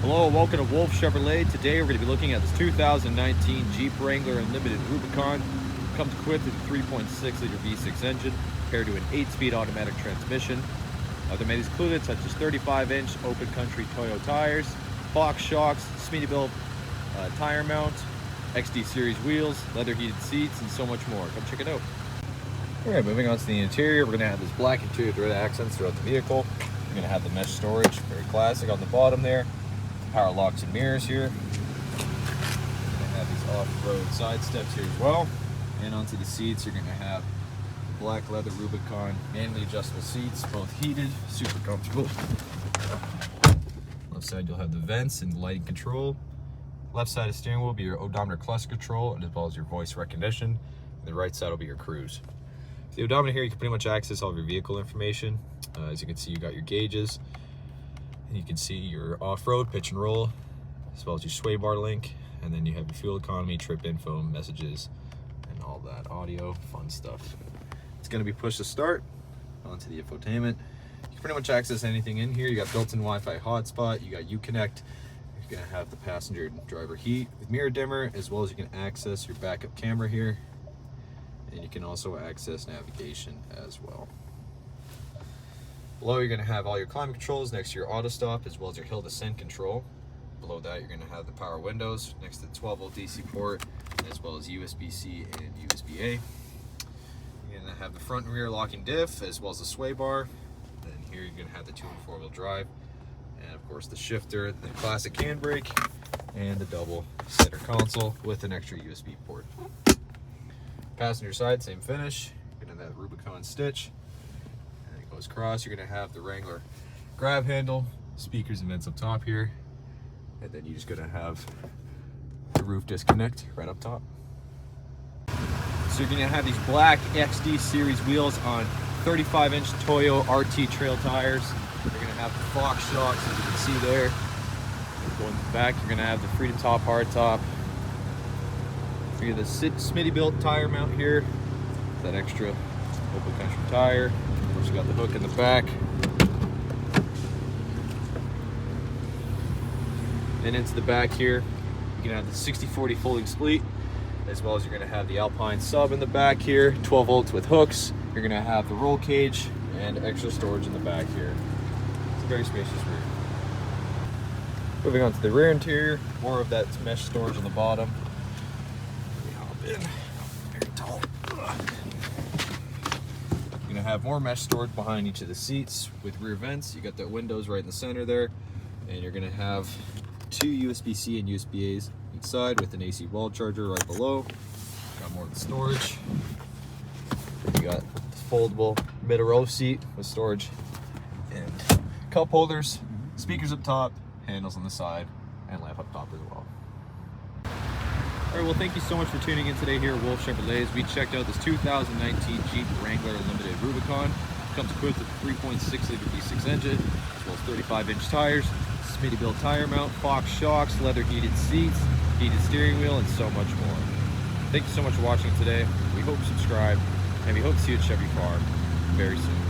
Hello and welcome to Wolfe Chevrolet. Today we're going to be looking at this 2019 Jeep Wrangler Unlimited Rubicon. It comes equipped with a 3.6 liter V6 engine paired to an 8-speed automatic transmission. Other amenities included such as 35-inch open country Toyo tires, box shocks, Smittybilt tire mount, XD series wheels, leather heated seats, and so much more. Come check it out. Alright, moving on to the interior, we're going to have this black interior thread accents throughout the vehicle. We're going to have the mesh storage, very classic on the bottom there. Power locks and mirrors here. We're going to have these off-road side steps here as well. And onto the seats, you're going to have black leather Rubicon manually adjustable seats, both heated, super comfortable. Left side you'll have the vents and the lighting control. Left side of the steering wheel will be your odometer cluster control, and as well as your voice recognition. And the right side will be your cruise. The odometer here, you can pretty much access all of your vehicle information. As you can see, you got your gauges. And you can see your off-road pitch and roll, as well as your sway bar link, and then you have your fuel economy, trip info, messages, and all that audio, fun stuff. It's going to be push to start onto the infotainment. You can pretty much access anything in here. You got built-in Wi-Fi hotspot, you got Uconnect. You're going to have the passenger and driver heat with mirror dimmer, as well as you can access your backup camera here, and you can also access navigation as well. Below, you're going to have all your climate controls next to your auto stop, as well as your hill descent control. Below that, you're going to have the power windows next to the 12-volt DC port, as well as USB-C and USB-A. You're going to have the front and rear locking diff, as well as the sway bar. And here you're going to have the 2- and 4-wheel drive, and of course the shifter, the classic handbrake, and the double center console with an extra USB port. Passenger side, same finish. You're going to have that Rubicon stitch. Goes across, you're going to have the Wrangler grab handle, speakers and vents up top here, and then you're just going to have the roof disconnect right up top. So you're going to have these black XD series wheels on 35-inch Toyo RT trail tires. You're going to have the Fox shocks, as you can see there. Going back, you're going to have the Freedom Top hard top. You have the Smittybilt tire mount here, that extra open country tire. Of course, you got the hook in the back. And into the back here, you can have the 60/40 folding split, as well as you're going to have the Alpine sub in the back here, 12 volts with hooks. You're going to have the roll cage and extra storage in the back here. It's a very spacious rear. Moving on to the rear interior, more of that mesh storage on the bottom. Let me hop in. Very tall. You're going to have more mesh storage behind each of the seats with rear vents. You got the windows right in the center there, and you're going to have 2 USB-C and USB-A's each side with an AC wall charger right below. Got more of the storage. You got this foldable middle row seat with storage and cup holders, speakers up top, handles on the side, and lamp up top as well. Alright, well, thank you so much for tuning in today here at Wolfe Chevrolet as we checked out this 2019 Jeep Wrangler Unlimited Rubicon. It comes equipped with a 3.6 liter V6 engine, as well as 35-inch tires, Smittybilt tire mount, Fox shocks, leather heated seats, heated steering wheel, and so much more. Thank you so much for watching today. We hope you subscribe, and we hope to see you at Chevy Farm very soon.